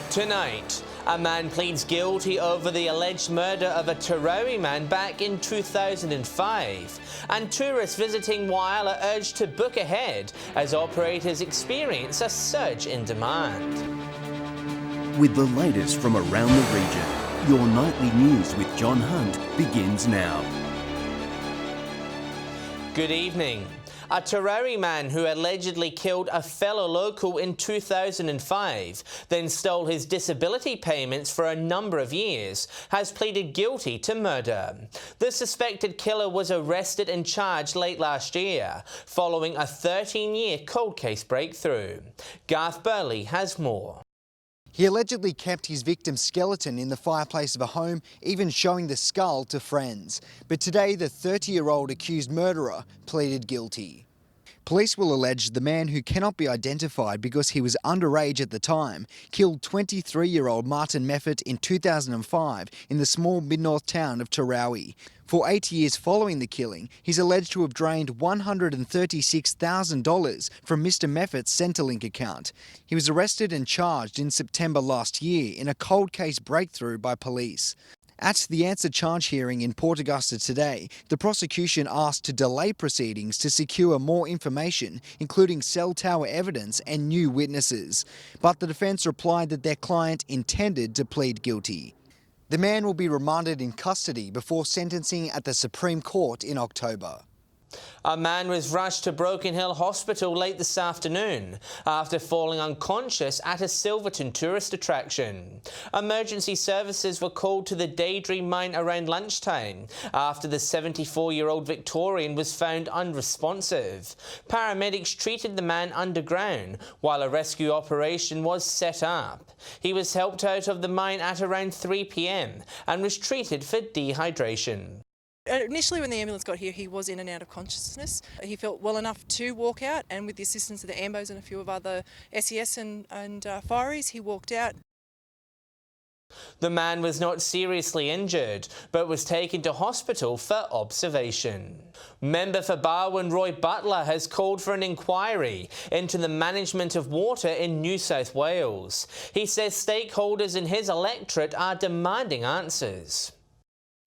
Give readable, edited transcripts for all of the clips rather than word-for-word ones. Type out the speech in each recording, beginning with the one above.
Tonight, a man pleads guilty over the alleged murder of a Tarawi man back in 2005. And tourists visiting Wyre are urged to book ahead as operators experience a surge in demand. With the latest from around the region, your nightly news with John Hunt begins now. Good evening. A Tarawi man who allegedly killed a fellow local in 2005, then stole his disability payments for a number of years, has pleaded guilty to murder. The suspected killer was arrested and charged late last year, following a 13-year cold case breakthrough. Garth Burley has more. He allegedly kept his victim's skeleton in the fireplace of a home, even showing the skull to friends. But today, the 30-year-old accused murderer pleaded guilty. Police will allege the man, who cannot be identified because he was underage at the time, killed 23-year-old Martin Meffert in 2005 in the small mid-north town of Tarawi. For 8 years following the killing, he's alleged to have drained $136,000 from Mr. Meffert's Centrelink account. He was arrested and charged in September last year in a cold case breakthrough by police. At the answer charge hearing in Port Augusta today, the prosecution asked to delay proceedings to secure more information, including cell tower evidence and new witnesses. But the defence replied that their client intended to plead guilty. The man will be remanded in custody before sentencing at the Supreme Court in October. A man was rushed to Broken Hill Hospital late this afternoon after falling unconscious at a Silverton tourist attraction. Emergency services were called to the Daydream mine around lunchtime after the 74-year-old Victorian was found unresponsive. Paramedics treated the man underground while a rescue operation was set up. He was helped out of the mine at around 3 p.m. and was treated for dehydration. Initially, when the ambulance got here, he was in and out of consciousness. He felt well enough to walk out, and with the assistance of the ambos and a few of other SES and fireys, he walked out. The man was not seriously injured, but was taken to hospital for observation. Member for Barwon Roy Butler has called for an inquiry into the management of water in New South Wales. He says stakeholders in his electorate are demanding answers.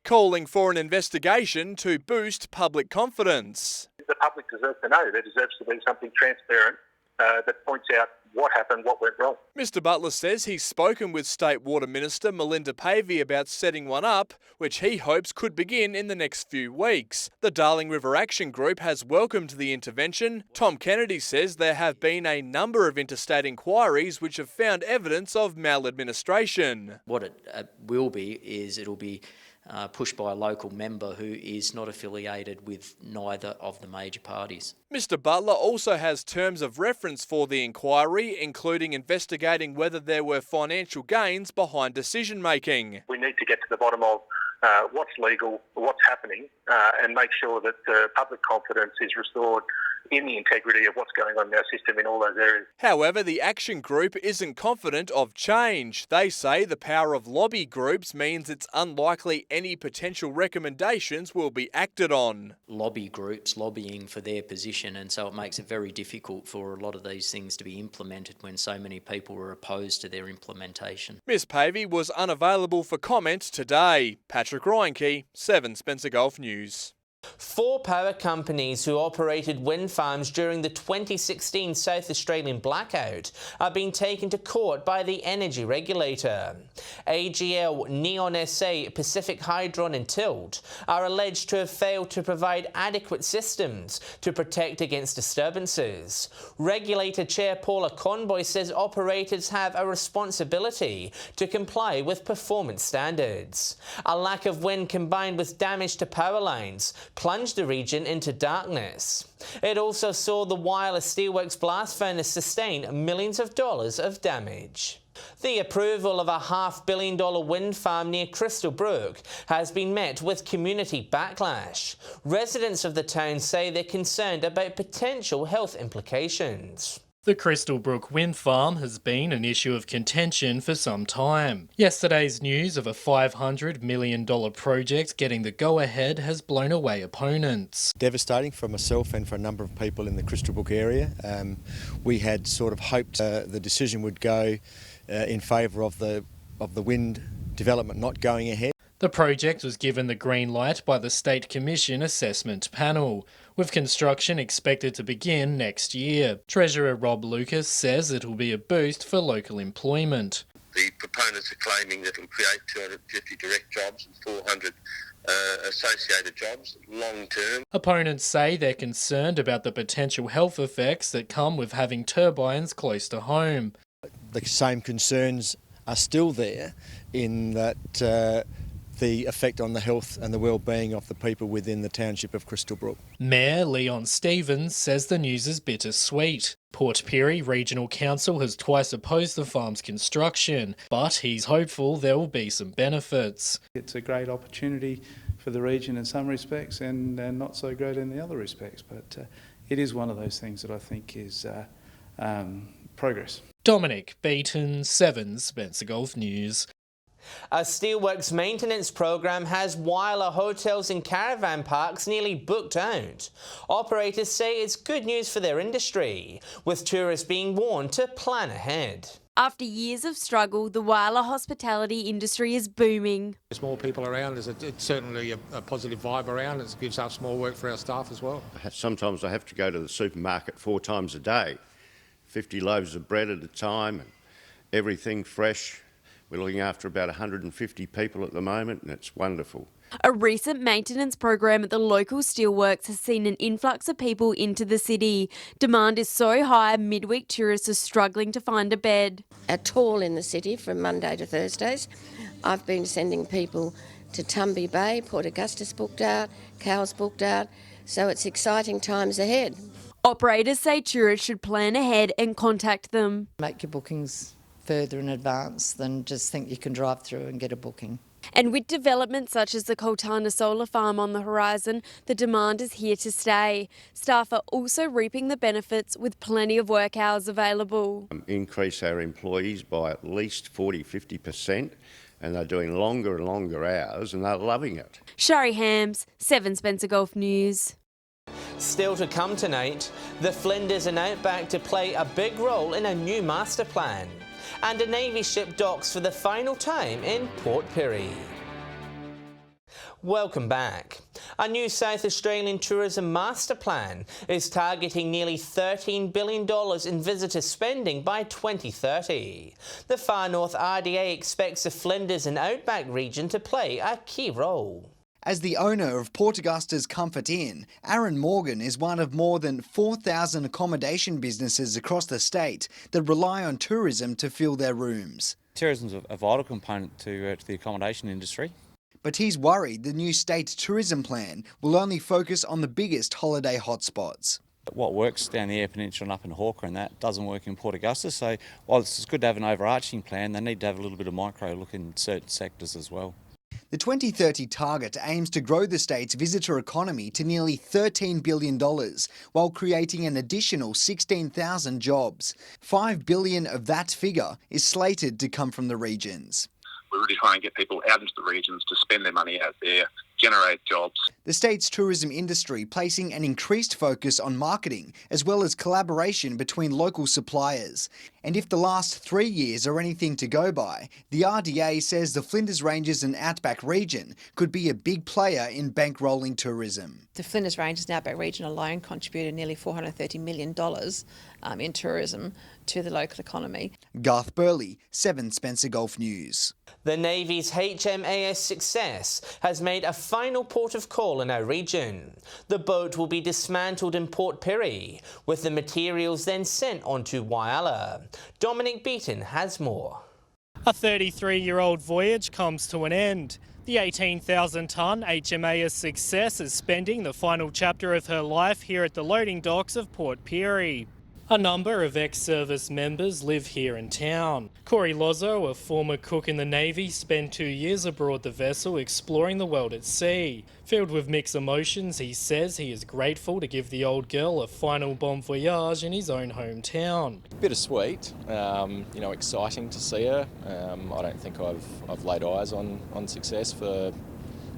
Calling for an investigation to boost public confidence. The public deserves to know. There deserves to be something transparent that points out what happened, what went wrong. Mr Butler says he's spoken with State Water Minister Melinda Pavey about setting one up, which he hopes could begin in the next few weeks. The Darling River Action Group has welcomed the intervention. Tom Kennedy says there have been a number of interstate inquiries which have found evidence of maladministration. What it will be is it'll be pushed by a local member who is not affiliated with neither of the major parties. Mr Butler also has terms of reference for the inquiry, including investigating whether there were financial gains behind decision-making. We need to get to the bottom of what's legal, what's happening, and make sure that public confidence is restored in the integrity of what's going on in our system in all those areas. However, the Action Group isn't confident of change. They say the power of lobby groups means it's unlikely any potential recommendations will be acted on. Lobby groups lobbying for their position, and so it makes it very difficult for a lot of these things to be implemented when so many people are opposed to their implementation. Ms Pavey was unavailable for comment today. Patrick Reinke, 7 Spencer Gulf News. 4 power companies who operated wind farms during the 2016 South Australian blackout are being taken to court by the energy regulator. AGL, Neon SA, Pacific Hydron and Tilt are alleged to have failed to provide adequate systems to protect against disturbances. Regulator Chair Paula Conboy says operators have a responsibility to comply with performance standards. A lack of wind combined with damage to power lines plunged the region into darkness. It also saw the wireless steelworks blast furnace sustain millions of dollars of damage. The approval of a $500 million wind farm near Crystal Brook has been met with community backlash. Residents of the town say they're concerned about potential health implications. The Crystal Brook wind farm has been an issue of contention for some time. Yesterday's news of a $500 million project getting the go-ahead has blown away opponents. Devastating for myself and for a number of people in the Crystal Brook area. We had sort of hoped the decision would go in favour of the wind development not going ahead. The project was given the green light by the State Commission Assessment Panel, with construction expected to begin next year. Treasurer Rob Lucas says it will be a boost for local employment. The proponents are claiming that it will create 250 direct jobs and 400 associated jobs long term. Opponents say they're concerned about the potential health effects that come with having turbines close to home. The same concerns are still there in that the effect on the health and the well-being of the people within the township of Crystal Brook. Mayor Leon Stevens says the news is bittersweet. Port Pirie Regional Council has twice opposed the farm's construction, but he's hopeful there will be some benefits. It's a great opportunity for the region in some respects and not so great in the other respects, but it is one of those things that I think is progress. Dominic Beaton, 7 Spencer Gulf News. A Steelworks maintenance program has Wyler hotels and caravan parks nearly booked out. Operators say it's good news for their industry, with tourists being warned to plan ahead. After years of struggle, the Wyler hospitality industry is booming. There's more people around. It's certainly a positive vibe around. It gives us more work for our staff as well. Sometimes I have to go to the supermarket 4 times a day, 50 loaves of bread at a time, and everything fresh. We're looking after about 150 people at the moment, and it's wonderful. A recent maintenance program at the local steelworks has seen an influx of people into the city. Demand is so high, midweek tourists are struggling to find a bed. At all in the city from Monday to Thursdays. I've been sending people to Tumby Bay, Port Augustus booked out, Cowes booked out, so it's exciting times ahead. Operators say tourists should plan ahead and contact them. Make your bookings further in advance than just think you can drive through and get a booking. And with developments such as the Coltana Solar Farm on the horizon, the demand is here to stay. Staff are also reaping the benefits with plenty of work hours available. Increase our employees by at least 40-50%, and they're doing longer and longer hours, and they're loving it. Shari Hams, 7 Spencer Gulf News. Still to come tonight, the Flinders and Outback to play a big role in a new master plan. And a Navy ship docks for the final time in Port Pirie. Welcome back. A new South Australian tourism master plan is targeting nearly $13 billion in visitor spending by 2030. The Far North RDA expects the Flinders and Outback region to play a key role. As the owner of Port Augusta's Comfort Inn, Aaron Morgan is one of more than 4,000 accommodation businesses across the state that rely on tourism to fill their rooms. Tourism is a vital component to the accommodation industry. But he's worried the new state tourism plan will only focus on the biggest holiday hotspots. What works down the Eyre Peninsula and up in Hawker and that doesn't work in Port Augusta, so while it's good to have an overarching plan, they need to have a little bit of micro look in certain sectors as well. The 2030 target aims to grow the state's visitor economy to nearly $13 billion, while creating an additional 16,000 jobs. $5 billion of that figure is slated to come from the regions. We're really trying to get people out into the regions to spend their money out there, generate jobs. The state's tourism industry placing an increased focus on marketing as well as collaboration between local suppliers. And if the last 3 years are anything to go by, the RDA says the Flinders Ranges and Outback region could be a big player in bankrolling tourism. The Flinders Ranges and Outback region alone contributed nearly $430 million in tourism to the local economy. Garth Burley, 7 Spencer Gulf News. The Navy's HMAS Success has made a final port of call in our region. The boat will be dismantled in Port Pirie, with the materials then sent on to Wyler. Dominic Beaton has more. A 33-year-old voyage comes to an end. The 18,000-tonne HMAS Success is spending the final chapter of her life here at the loading docks of Port Pirie. A number of ex-service members live here in town. Corey Lozzo, a former cook in the Navy, spent 2 years aboard the vessel exploring the world at sea. Filled with mixed emotions, he says he is grateful to give the old girl a final bon voyage in his own hometown. Bittersweet, exciting to see her. I don't think I've laid eyes on Success for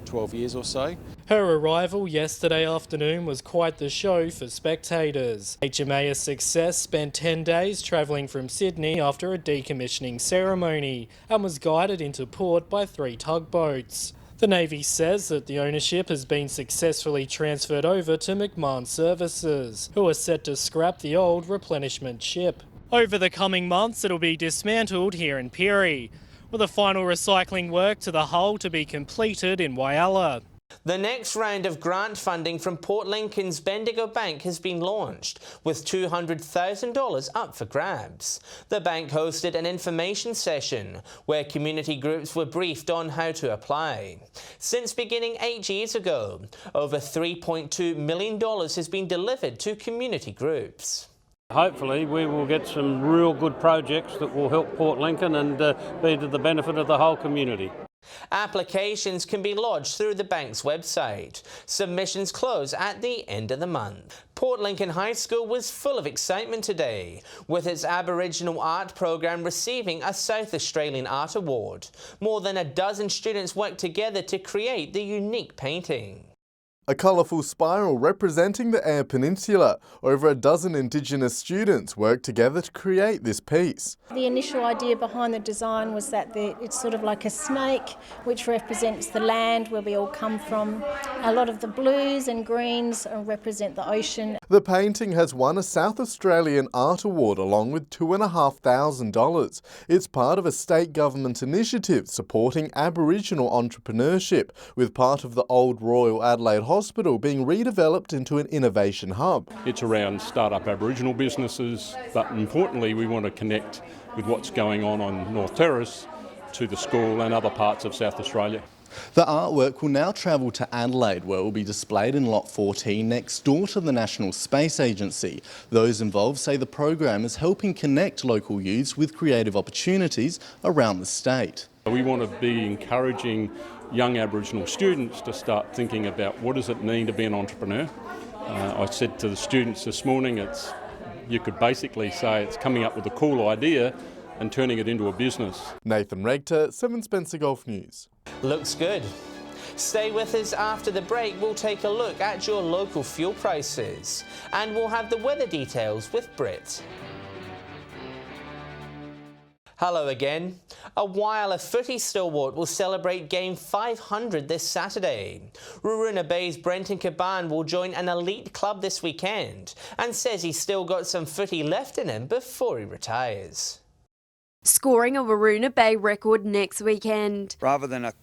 12 years or so. Her arrival yesterday afternoon was quite the show for spectators. HMAS Success spent 10 days travelling from Sydney after a decommissioning ceremony and was guided into port by 3 tugboats. The Navy says that the ownership has been successfully transferred over to McMahon Services, who are set to scrap the old replenishment ship. Over the coming months, it'll be dismantled here in Peary, with a final recycling work to the hull to be completed in Whyalla. The next round of grant funding from Port Lincoln's Bendigo Bank has been launched, with $200,000 up for grabs. The bank hosted an information session where community groups were briefed on how to apply. Since beginning 8 years ago, over $3.2 million has been delivered to community groups. Hopefully we will get some real good projects that will help Port Lincoln and be to the benefit of the whole community. Applications can be lodged through the bank's website. Submissions close at the end of the month. Port Lincoln High School was full of excitement today, with its Aboriginal art program receiving a South Australian Art Award. More than a dozen students worked together to create the unique painting. A colourful spiral representing the Eyre Peninsula. Over a dozen Indigenous students worked together to create this piece. The initial idea behind the design was that it's sort of like a snake, which represents the land where we all come from. A lot of the blues and greens represent the ocean. The painting has won a South Australian Art Award along with $2,500. It's part of a state government initiative supporting Aboriginal entrepreneurship, with part of the old Royal Adelaide Hospital being redeveloped into an innovation hub. It's around start-up Aboriginal businesses, but importantly we want to connect with what's going on North Terrace to the school and other parts of South Australia. The artwork will now travel to Adelaide, where it will be displayed in Lot 14 next door to the National Space Agency. Those involved say the program is helping connect local youths with creative opportunities around the state. We want to be encouraging young Aboriginal students to start thinking about what does it mean to be an entrepreneur. I said to the students this morning, you could basically say it's coming up with a cool idea and turning it into a business. Nathan Regter, 7 Spencer Golf News. Looks good. Stay with us after the break. We'll take a look at your local fuel prices and we'll have the weather details with Britt. Hello again. A Whyalla footy stalwart will celebrate game 500 this Saturday. Runa Bay's Brenton Caban will join an elite club this weekend and says he's still got some footy left in him before he retires. Scoring a Runa Bay record next weekend. Rather than a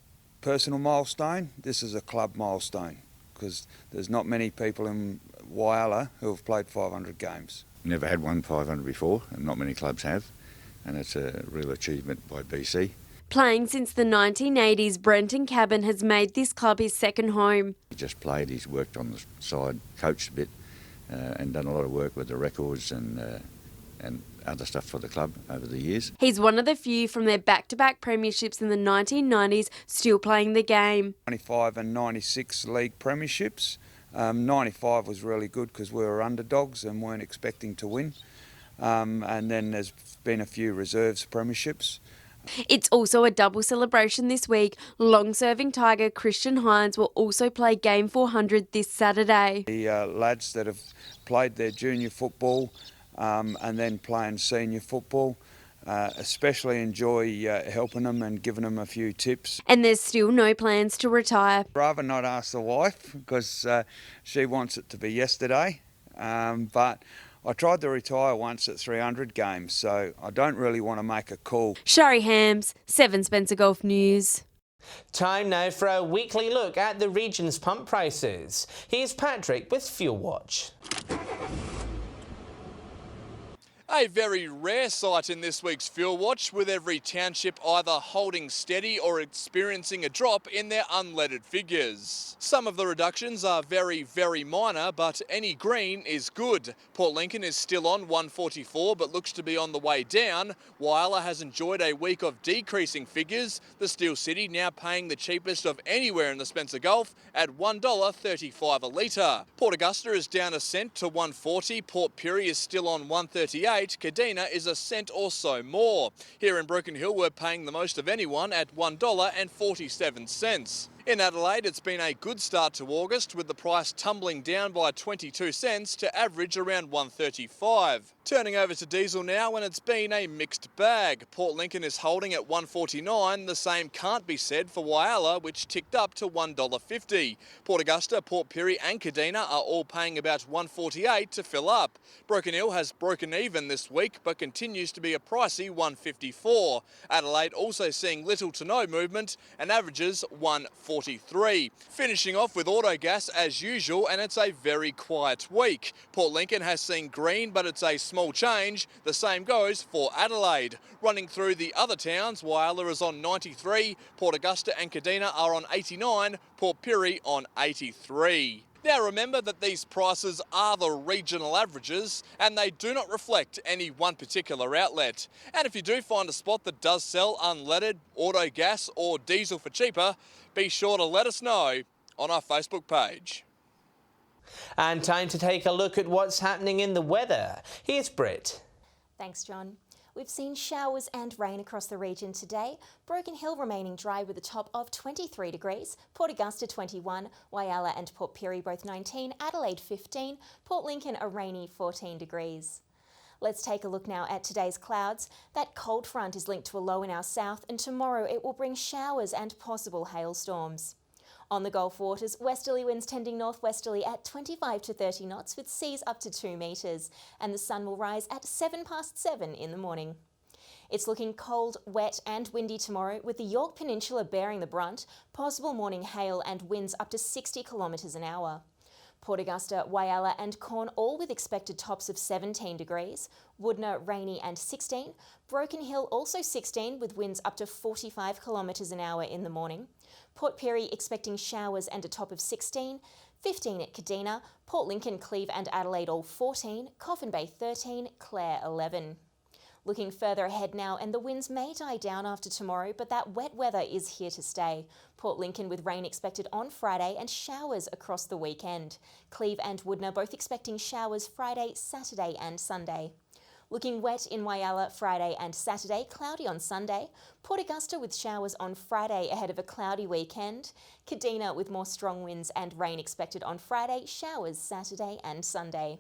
personal milestone, this is a club milestone because there's not many people in Whyalla who have played 500 games. Never had one 500 before, and not many clubs have. And it's a real achievement by BC. Playing since the 1980s, Brenton Caban has made this club his second home. He just played, he's worked on the side, coached a bit, and done a lot of work with the records and other stuff for the club over the years. He's one of the few from their back-to-back premierships in the 1990s still playing the game. 95 and 96 league premierships. 95 was really good because we were underdogs and weren't expecting to win. And then there's been a few reserves premierships. It's also a double celebration this week. Long-serving Tiger Christian Hines will also play Game 400 this Saturday. The lads that have played their junior football and then playing senior football, especially enjoy helping them and giving them a few tips. And there's still no plans to retire. Rather not ask the wife because she wants it to be yesterday, but I tried to retire once at 300 games, so I don't really want to make a call. Shari Hams, 7 Spencer Golf News. Time now for a weekly look at the region's pump prices. Here's Patrick with Fuel Watch. A very rare sight in this week's Fuel Watch, with every township either holding steady or experiencing a drop in their unleaded figures. Some of the reductions are very, very minor, but any green is good. Port Lincoln is still on $1.44 but looks to be on the way down. Whyalla has enjoyed a week of decreasing figures. The Steel City now paying the cheapest of anywhere in the Spencer Gulf at $1.35 a litre. Port Augusta is down a cent to $1.40. Port Pirie is still on $1.38. Kadina is a cent or so more. Here in Broken Hill, we're paying the most of anyone at $1.47. In Adelaide, it's been a good start to August, with the price tumbling down by 22 cents to average around $1.35. Turning over to diesel now, and it's been a mixed bag. Port Lincoln is holding at $1.49. The same can't be said for Whyalla, which ticked up to $1.50. Port Augusta, Port Pirie and Kadina are all paying about $1.48 to fill up. Broken Hill has broken even this week, but continues to be a pricey $1.54. Adelaide also seeing little to no movement and averages $1.43. Finishing off with Autogas as usual, and it's a very quiet week. Port Lincoln has seen green, but it's a small change. The same goes for Adelaide. Running through the other towns, Whyalla is on 93, Port Augusta and Kadina are on 89, Port Pirie on 83. Now remember that these prices are the regional averages and they do not reflect any one particular outlet. And if you do find a spot that does sell unleaded, auto gas or diesel for cheaper, be sure to let us know on our Facebook page. And time to take a look at what's happening in the weather. Here's Britt. Thanks, John. We've seen showers and rain across the region today. Broken Hill remaining dry with a top of 23 degrees, Port Augusta 21, Whyalla and Port Pirie both 19, Adelaide 15, Port Lincoln a rainy 14 degrees. Let's take a look now at today's clouds. That cold front is linked to a low in our south, and tomorrow it will bring showers and possible hailstorms. On the Gulf waters, westerly winds tending northwesterly at 25 to 30 knots with seas up to 2 metres, and the sun will rise at 7:07 in the morning. It's looking cold, wet and windy tomorrow, with the York Peninsula bearing the brunt, possible morning hail and winds up to 60 kilometres an hour. Port Augusta, Whyalla and Corn all with expected tops of 17 degrees, Woodner rainy and 16, Broken Hill also 16 with winds up to 45 kilometres an hour in the morning, Port Pirie expecting showers and a top of 16, 15 at Kadina, Port Lincoln, Cleve and Adelaide all 14, Coffin Bay 13, Clare 11. Looking further ahead now, and the winds may die down after tomorrow, but that wet weather is here to stay. Port Lincoln with rain expected on Friday and showers across the weekend. Cleve and Woodner both expecting showers Friday, Saturday and Sunday. Looking wet in Whyalla Friday and Saturday, cloudy on Sunday. Port Augusta with showers on Friday ahead of a cloudy weekend. Kadina with more strong winds and rain expected on Friday, showers Saturday and Sunday.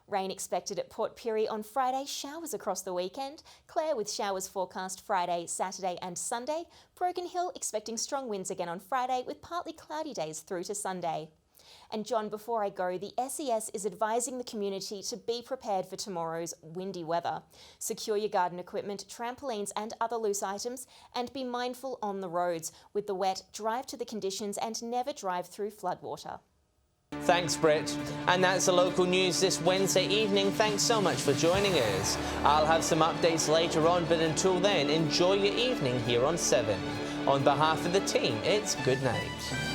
Rain expected at Port Pirie on Friday, showers across the weekend. Clare with showers forecast Friday, Saturday and Sunday. Broken Hill expecting strong winds again on Friday with partly cloudy days through to Sunday. And John, before I go, the SES is advising the community to be prepared for tomorrow's windy weather. Secure your garden equipment, trampolines and other loose items, and be mindful on the roads. With the wet, drive to the conditions and never drive through floodwater. Thanks, Britt. And that's the local news this Wednesday evening. Thanks so much for joining us. I'll have some updates later on, but until then, enjoy your evening here on 7. On behalf of the team, it's good night.